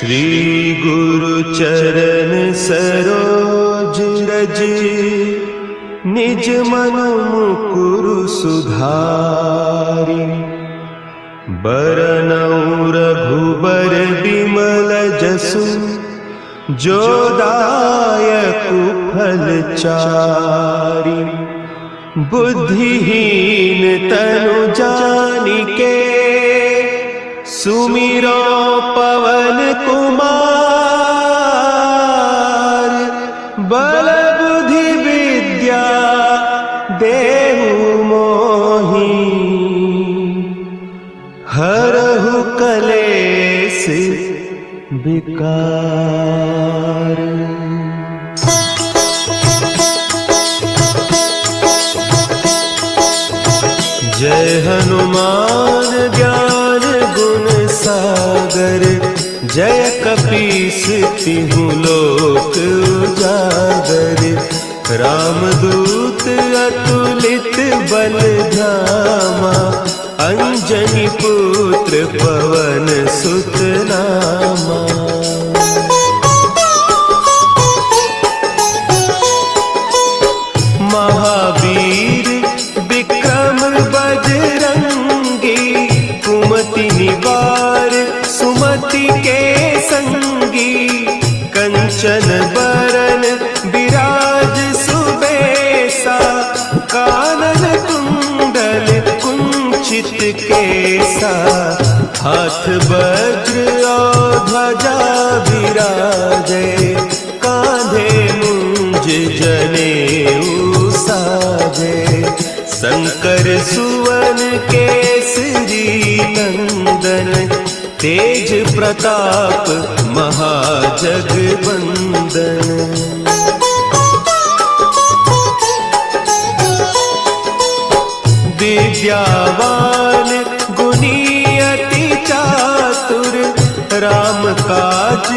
श्री गुरु चरण सरोज रज, निज मन मुकुरु सुधारि। बरनउँ रघुबर बिमल जसु, जो दायकु फल चारि। बुद्धिहीन तनु जानिके, सुमिरो पवन कुमार। बल बुद्धि विद्या देहु मोहि, हरहु कलेस विकार। जय हनुमान ज्ञान गुण सागर, जय कपीस तिहु लोक उजागर। रामदूत अतुलित बल धामा, अंजनी पुत्र पवन सुत नामा। महावीर विक्रम बजरंगी, कुमति निवार सुमति के संगी। कंचन बरन विराज सुबेसा, कानन कुंडल कुंचित केसा। हाथ वज्र और ध्वजा विराजे, कांधे मुंज जनेऊ साजे। शंकर सुवन केसरी नंदन, तेज प्रताप महाजगवंदन। विद्यावान गुणी अति चातुर, राम काज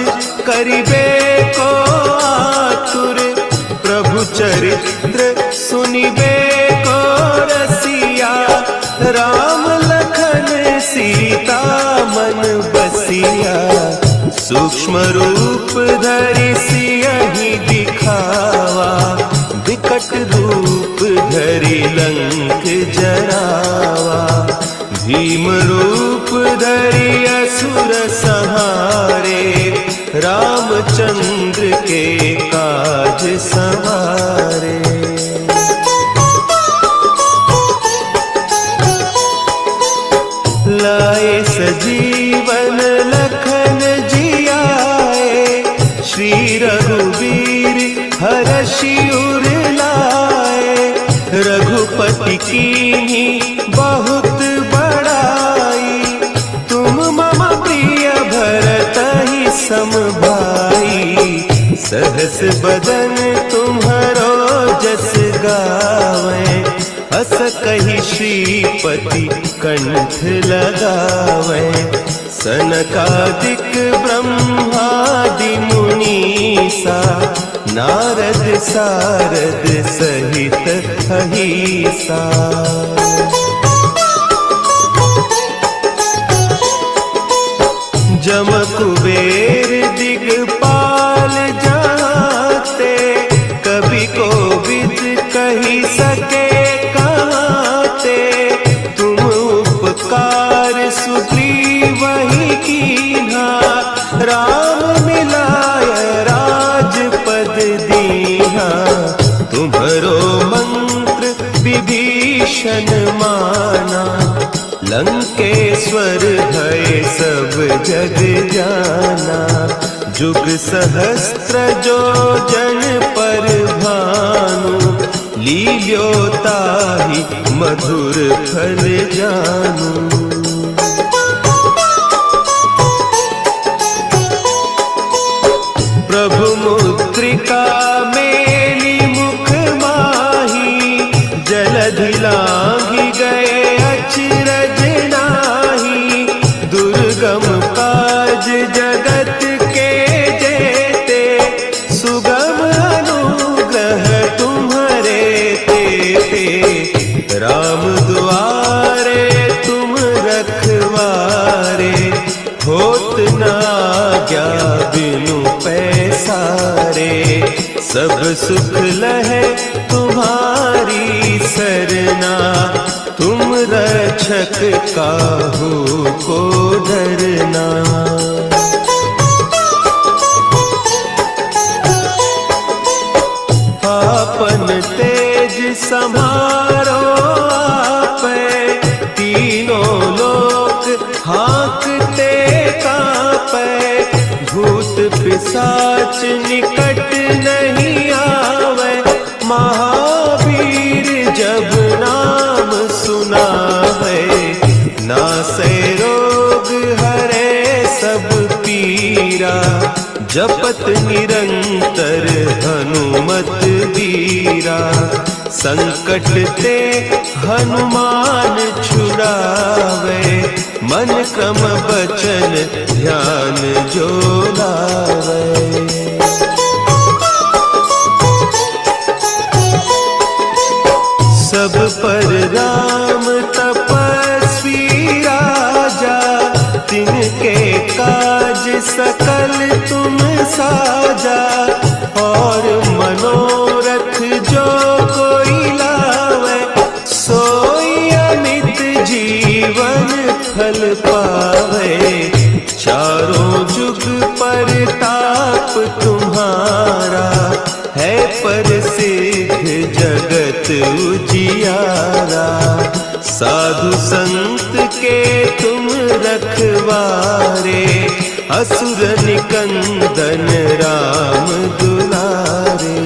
करिबे को आतुर। प्रभु चरित्र सुनिबे को रसिया, राम लखन सीता मन बसिया। सूक्ष्म रूप धरि सियहि दिखावा, विकट रूप धरि लंक जरावा। भीम रूप धरि असुर संहारे, रामचंद्र के काज सवारे। लाए सजीवन लखन जियाए, श्री रघुवीर हरषि उर लाए। रघुपति कीन्ही बहुत बड़ाई, तुम मम प्रिय भरतहि सम भाई। सहस बदन तुम्हरो जस गावें, अस कहि श्रीपति कंठ लगावें। सनकादिक ब्रह्मादि मुनीसा, नारद सारद सहित अहीसा। जम कुबेर दिगपाल जाते, कवि कोविद कहि सके कहते। तुम उपकार सुग्रीवहि कीन्हा, राम मिलाय राजपद दीन्हा। तुम्हरो मंत्र विभीषण माना, लंकेश्वर भय सब जग जाना। जुग सहस्त्र जो जन पर भानु, लील्यो ताहि मधुर फल जानू। प्रभु मुद्रिका मेली मुख माही, जलधि लांघि गए अचरज नाही। दुर्गम काज जगत के जेते, सुगम अनुग्रह तुम्हरे तेते। राम दुआरे तुम बिनु पैसारे। सब सुख लहे तुम्हारी सरना, तुम रक्षक काहू को डरना। आपन तेज समारो आपे, तीनों लोक हाँकते कांपे। भूत पिशाच निकट नहीं आवे, महावीर जब नाम सुनावे। नासे रोग हरे सब पीरा, जपत निरंतर हनुमत वीरा। संकट ते हनुमान छुड़ावे, मन क्रम बचन ध्यान जो लावे। सब पर राम तपस्वी राजा, तिनके काज सकल तुम साजा। और मनोरथ जो कोई लावे, सोई अमित जीवन फल पावे। चारों जुग परताप तुम्हारा, है प्रसिद्ध जगत उजियारा। साधु संत के तुम रखवारे, असुर निकंदन राम दुलारे।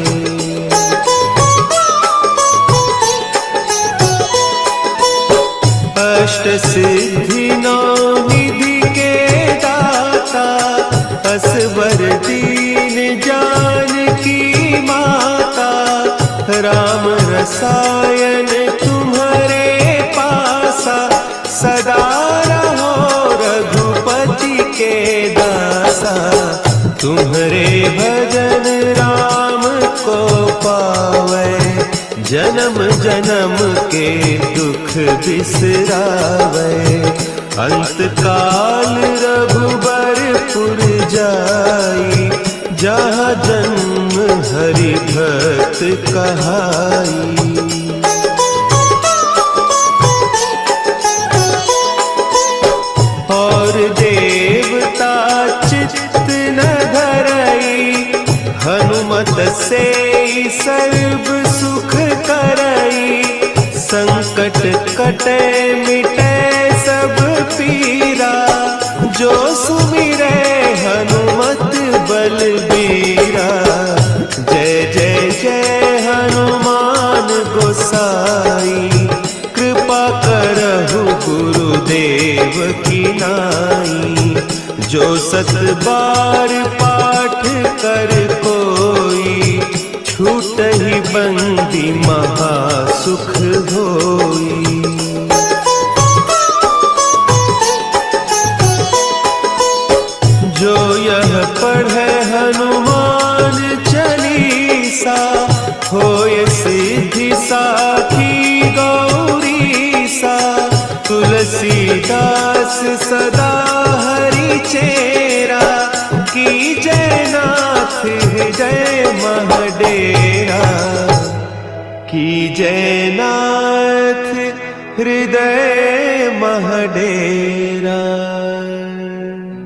अष्ट सिद्धि नौ निधि के दाता, असवर दीन जानकी माता। राम रसायन तुम्हारे पासा, सदा रहो रघुपति के दासा। तुम्हारे भजन राम को पावे, जन्म जन्म के दुख बिसरावे। अंत काल रघुबरपुर जाई, जहाँ जन्म हरि भक्त कहाई। और देवता चित्त न धरई, हनुमत से सर्व सुख करई। संकट कटे मिटे सब पीरा, जो सुमिरे हनुमत बलबीरा। जय जय जय हनुमान गोसाई, कृपा करहु गुरुदेव की नाई। जो सत बार पाठ कर कोई, छूटहि बंदी महासुख होई। जो यह पढ़े हनुमान चालीसा, होय सिद्धि साखी गौरीसा। तुलसीदास सदा हरि चेरा, की जय नाथ हृदय महडेरा। की जय नाथ हृदय महडेरा।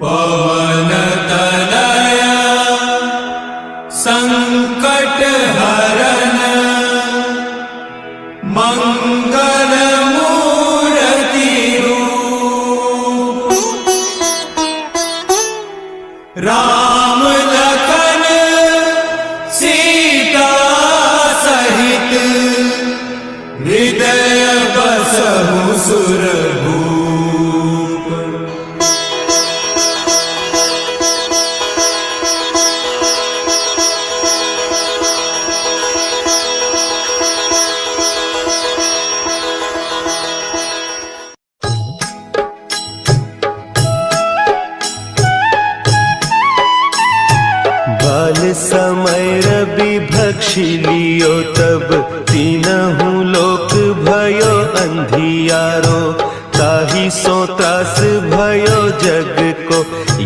पवन तनया संकट हरन, मंगल मूर्ति रूप। राम लखन सीता सहित, हृदय बसहु सुरभूप। समय रवि भक्षी लियो, तब तीनहु लोक भयो अंधियारो। ताहि सो त्रास भयो जग को,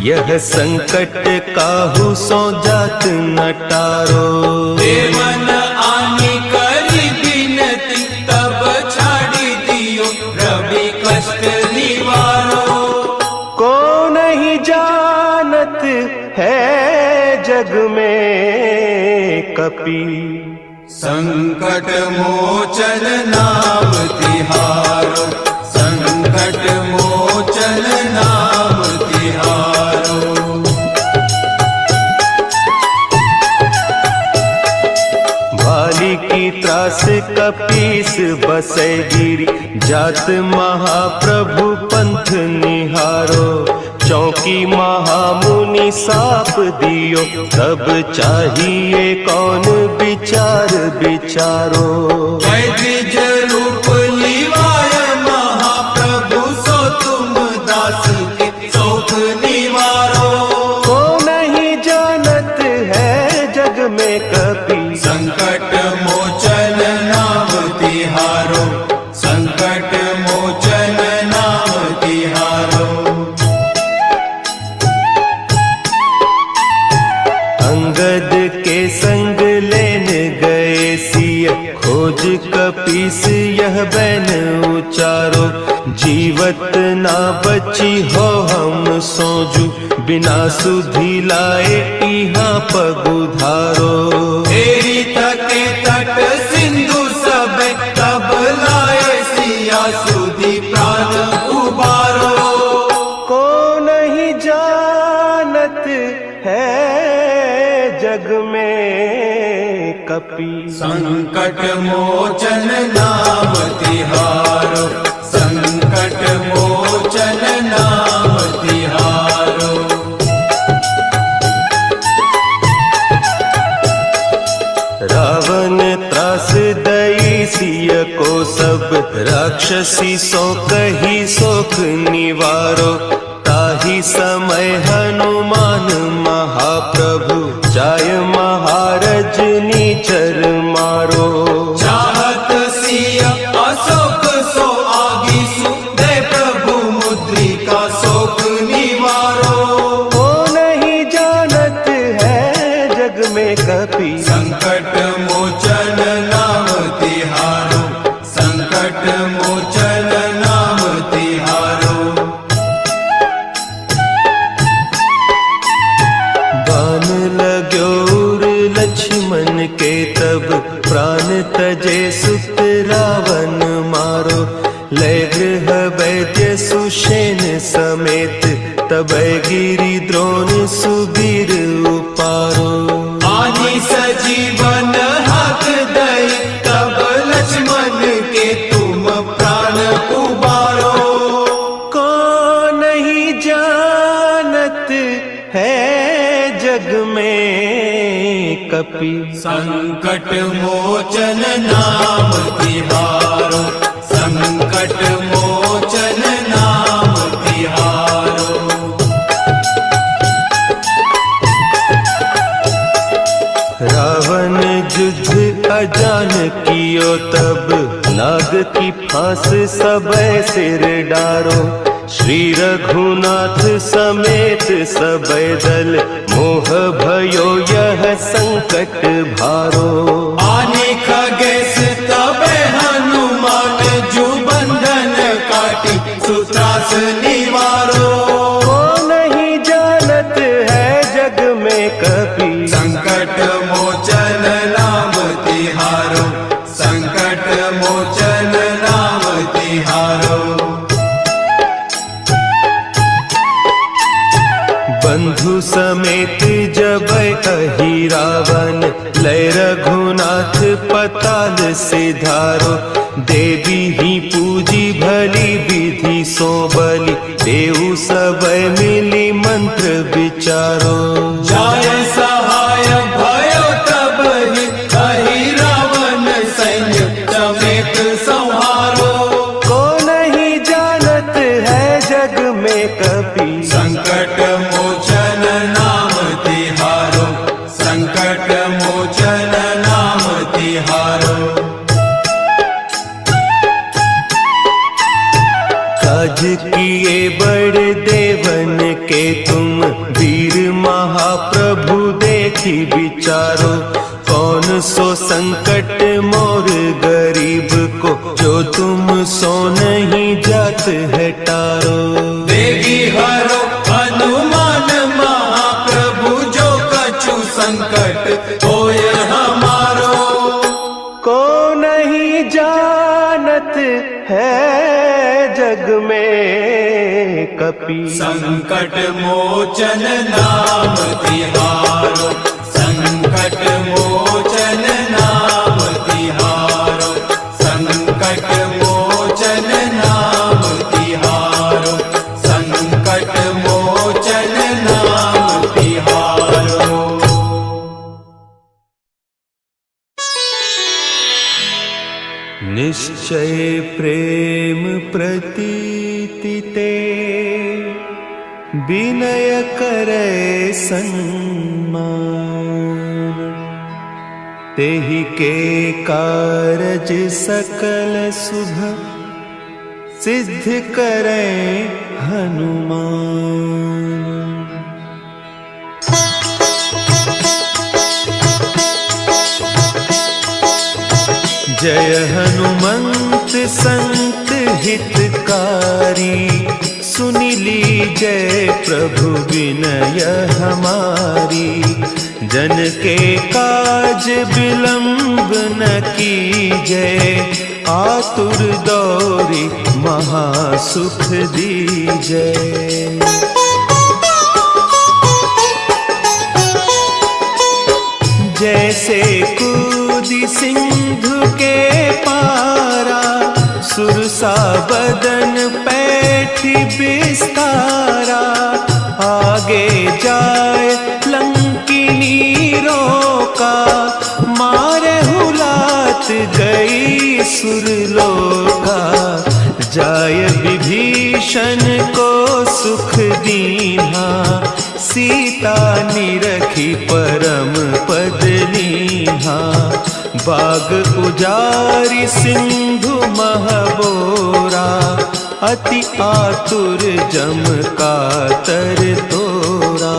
यह संकट काहू सो जात न टारो। देवन आनी करी बिनती तब छाड़ी दियो रवि कष्ट निवारो। को नहीं जानत है जग में कपि संकट मोचन नाम तिहारो। संकट मोचन नाम तिहारो। भाली की त्रास कपीस बसै गिरी जात महाप्रभु पंथ निहारो। चौकी महामुनि साप दियो तब चाहिए कौन विचार विचारो। द्विज रूप लिवाय महाप्रभु सो तुम दास के शोक निवारो। को नहीं जानत है जग में कपि संकट मोचन नाम तिहारो। संकट मोचन नाम तिहारो। अंगद के संग लेन गए सिय खोज कपीस यह बैन उचारो। जीवत ना बची हो हम सोजू बिना सुधि लाए इहाँ पगुधारो। तेरी तके तट सिंधु सब तब लाए सिया सुधि प्राण उबारो। को नहीं जानत है जग में कपि संकट मोचन नाम तिहारो। संकट मोचन नाम तिहारो। रावण त्रास दई सिय को सब राक्षसी सो कही सोख निवारो। ताही समय हनुमान महाप्रभु जाय महारज नीचर मारो। चाहत सिया अशोक सो आगी सुदे प्रभु मुद्रिका शोक निवारो। को नहीं जानत है जग में कपि संकट मोचन नाम तिहारो। संकट मोचन नाम तिहारो। बान लाग्यो उर लक्ष्मण के तब प्राण तजे सुत रावण मारो। लय गृह वैद्य सुषेण समेत तब गिरि द्रोण सुबीर उपारो। आनी सजीवन हाथ दई तब लक्ष्मण के तुम प्राण उबारो। को नहीं जानत है जग में कपि संकट मोचन नाम तिहारो। संकट मोचन नाम तिहारो। रावण युद्ध अजान कियो तब नाग की फांस सबे सिर डारो। श्री रघुनाथ समेत सबे दल मोह भयो यह संकट भारो। आने खगेश तबे हनुमान जो बंधन काटी सुत्रास निवारो। को नहीं जानत है जग में कपि संकट मोचन नाम तिहारो। संकट मोचन नाम तिहारो। बंधु समेत जब अहि रावण लय रघुनाथ पताल सिधारो। देवी ही पूजी भली विधि सो बलि देव सब मिली मंत्र विचारो। जाय सहाय भयो तब ही अहि रावण सैन्य समेत संहारो। को नहीं जानत है जग में कपि संकट मोचन नाम तिहारो। संकट मोचन नाम तिहारो। काज किए बड़ देवन के तुम वीर महाप्रभु देखी विचारो, कौन सो संकट मोर गरीब को, जो तुम सो नहीं जात है टारो। देगी हरो हनुमान महाप्रभु, जो कछु संकट होय हमारो। को नहीं जानत है जग में कपि, संकट मोचन नाम तिहारो, संकट मोचन नाम तिहारो, संकट मोचन नाम तिहारो, संकट मोचन नाम तिहारो। निश्चय प्रेम प्रतीति ते, विनय करे सन्मान, तेहि के कारज सकल शुभ, सिद्ध करे हनुमान। जय हनुमंत संत हितकारी, सुनि लीजय प्रभु विनय हमारी। जन के काज विलंब न कीजय, आतुर दौरी महासुख दीजय। जैसे कूदी सिंधु के पारा, सुरसा बदन पैठी बिस्तारा। आगे जाए लंकिनी रोका, मारे हुलात गई सुरलोका। जाय विभीषण को सुख दीन्हा, सीता निरखी परम पद लीन्हा। बाग उजारी सिंधु महबोरा, अति आतुर जम कातर तोरा।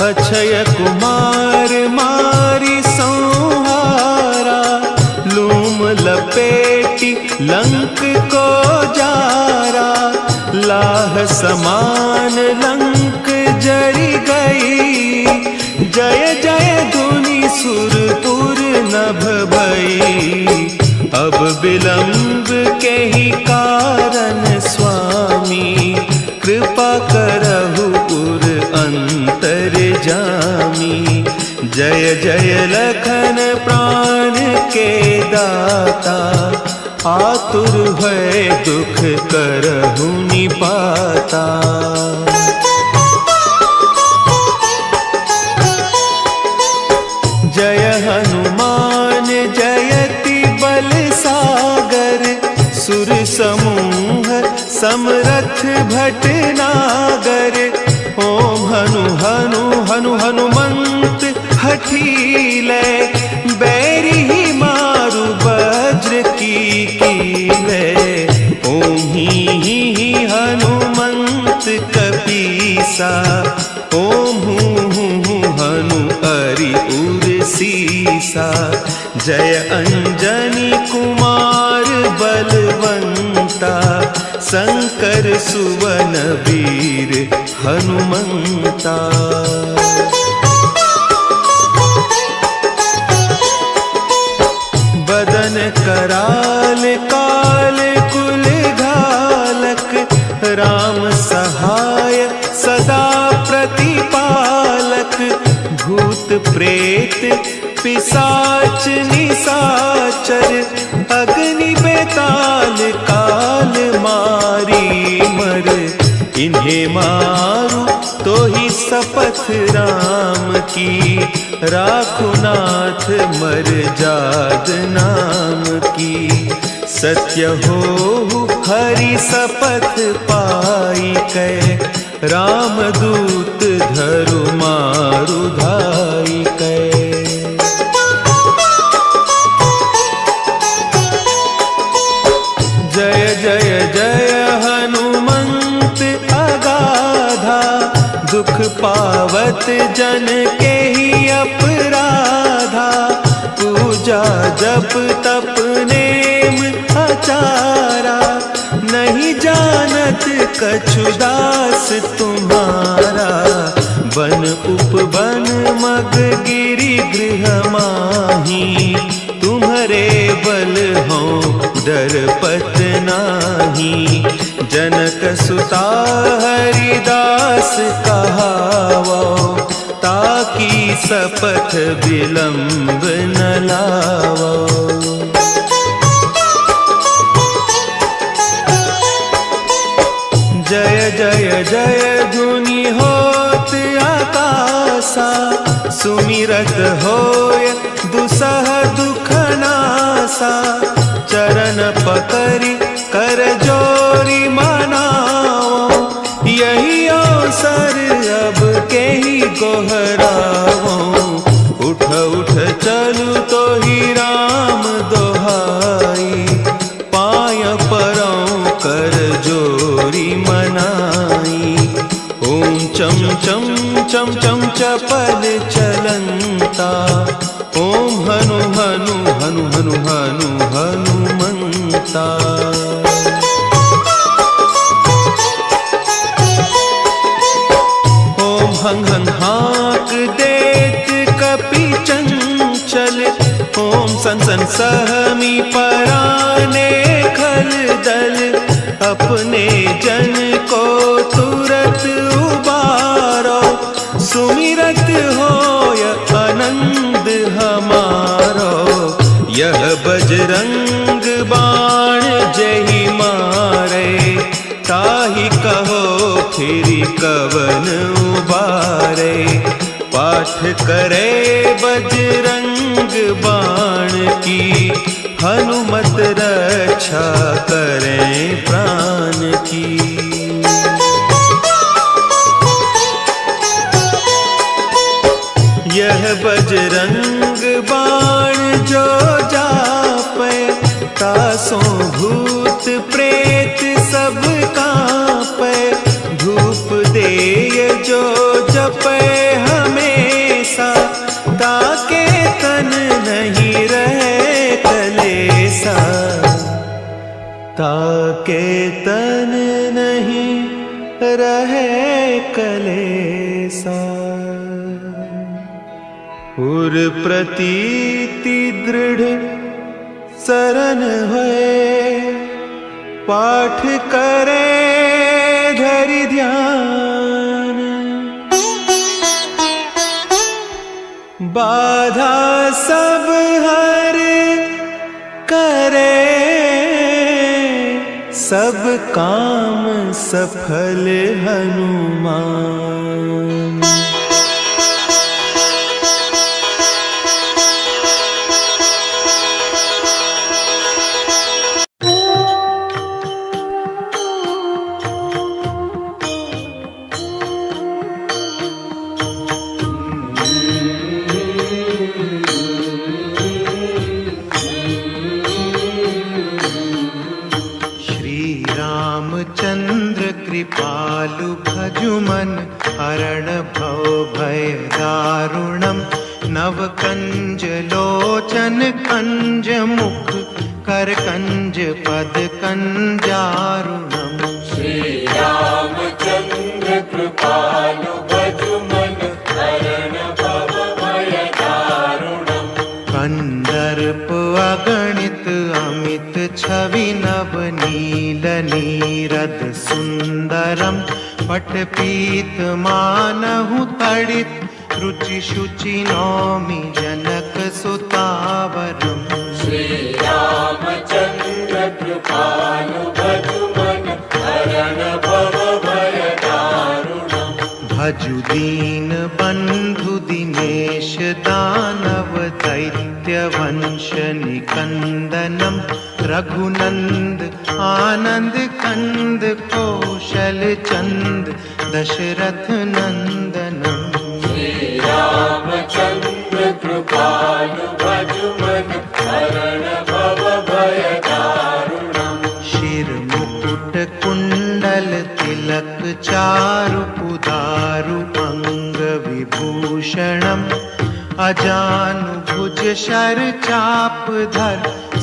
अक्षय कुमार मारी संहारा, लूम लपेटी लंक को जारा। लाह समान लंक जरी गई, जय जय धुनि सुरपुर नभ भई। अब विलंब के ही कारण स्वामी, कृपा करहु उर अंतर जामी। जय जय लखन प्राण के दाता, आतुर भय दुख करहु निपाता। जय हनुमान जयति बल सागर, सुर समूह समरथ भटनागर। ओम हनु हनु हनु हनुमंत हठीले, बैरी ही मारु वज्र की कीले। ओम ही हनुमंत कपीसा, ओम हूँ हनु हरि उर सीसा। जय अंजनी कुमार बलवंता, शंकर सुवन वीर हनुमंता। बदन कराल काल कुल घालक, राम सहाय सदा प्रतिपालक। भूत प्रेत पिशाच निशाचर, अग्नि बेताल काल मारी मर। इन्हें मारू तो ही शपथ राम की, राखो नाथ मर जाद नाम की। सत्य हो हरि शपथ पाई कै, राम दूत धरु मारु धाई कै। जय जय हनुमंत अगाधा, दुख पावत जन के ही अपराधा। पूजा जप तप नेम आचारा, नहीं जानत कछु दास तुम्हारा। बन उपवन मग गिरि गृह माही, तुम्हारे बल हो डरपत नाही। जनक सुता हरिदास कहावो, ताकि सपथ विलंब न लावो। जय जय जय धुनि होत आकाशा, सुमिरत होय दुसह दुख नासा। चरण पकड़ि कर जोरी मनाओ, यही अवसर अब के ही गोहराओ। उठ उठ चलू तो ही राम दोहाई, पाय परौं कर जोरी मनाई। ओम चम चम चम चम चपल चलंता, ओम हनु हनु हनु हनु हनु हनुमंता। ओम हंग हंग हाक देत कपि चंचल, ओम सन सन सहमी पराने खल दल। अपने जन को तुरत उबारो, सुमिरत होय आनंद हमारो। यह बजरंग बाण जहि मारे, ताहि कहो फिर कवन उबारे। पाठ करे बजरंग बाण की, हनुमत रक्षा करें प्राण की। यह बजरंग बाण जो जापे, तासों भूत प्रेत सब कांपे। धूप देय जो जपे हमेशा, ताके तन नहीं रहे कलेसा। ताके तन नहीं रहे कलेसा। उर प्रतीति दृढ़ शरण है, पाठ करे धरि ध्यान। बाधा सब हर करे, सब काम सफल हनुमान। कृपालु भजुमन हरण भव भय दारुणम। नव कंज लोचन कंज मुख कर कंज पद कंजारुणम। श्री रामचंद्र कृपालु भजुमन हरण भव भय दारुणम। कंदर्प अगणित अमित छवि नव नील नीरद सुंदरम। पट पीत मानहु तड़ित रुचि शुचि नौमि जनक सुतावरम। श्री रामचंद्र कृपालु भजुमन हरण भव भय दारुणम। भजु दीन बंधु दिनेश दानव दैत्य वंश निकंदनम। रघुनंद आनंद कंद कौशल चंद दशरथ नंदनम। श्री रामचंद्र कृपालु भजुमन हरण भव भय दारुणम। शिर कुंडल तिलक चारु उदारु अंग विभूषणम् अजानु भुज शर चाप धर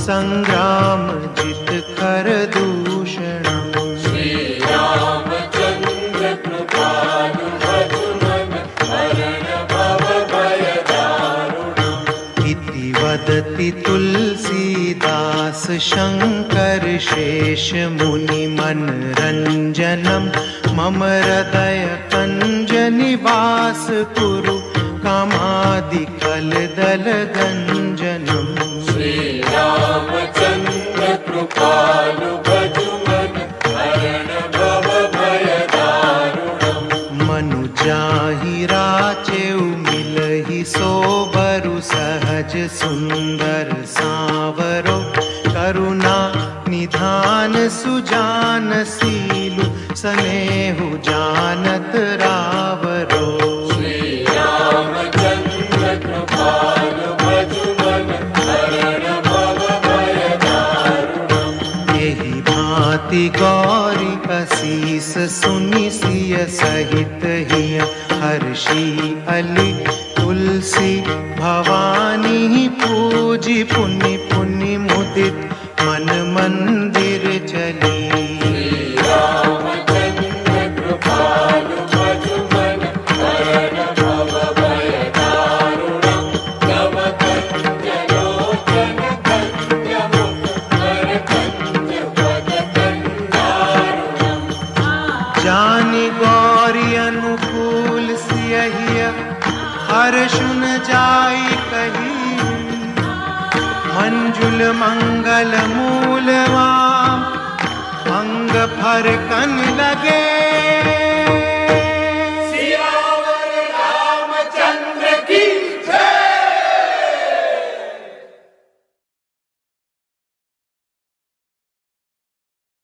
संग्राम जित कर दूषणम् श्री रामचंद्र कृपालु भजुमन हरण भव भय दारुणम् इति वदति तुलसीदास शंकर शेष मुनि मनरंजनम् मम हृदय कंज निवास कुरु कामादिकल दल गंजनम् श्री रामचंद्र कृपालु भजुमन हरण भव भय दारुणम् मनुजाहि राचेउ मिलहि सोबरु सहज सुंदर सांवरो करुणा निधान सुजान सीलु स्नेहु जानत रावरो श्री रामचंद्र कृपालु भजुमन हरण भव भय दारुणम् यही भांति गौरी असीस सुनि सिय सहित हिय हर्षि अली तुलसी भवानी पूजी पुनि पुनि मुदित मन मंदिर चली श्री रामचंद्र कृपालु भजुमन हरण भव भय दारुणम् नव कंज लोचन कंज मुख कर कंज पद कंदारुणम् जानि गौरी अनुकूल सियहिय हर्षुन जाई कही मंजुल मंगल मूलवाम अंग फर कन लगे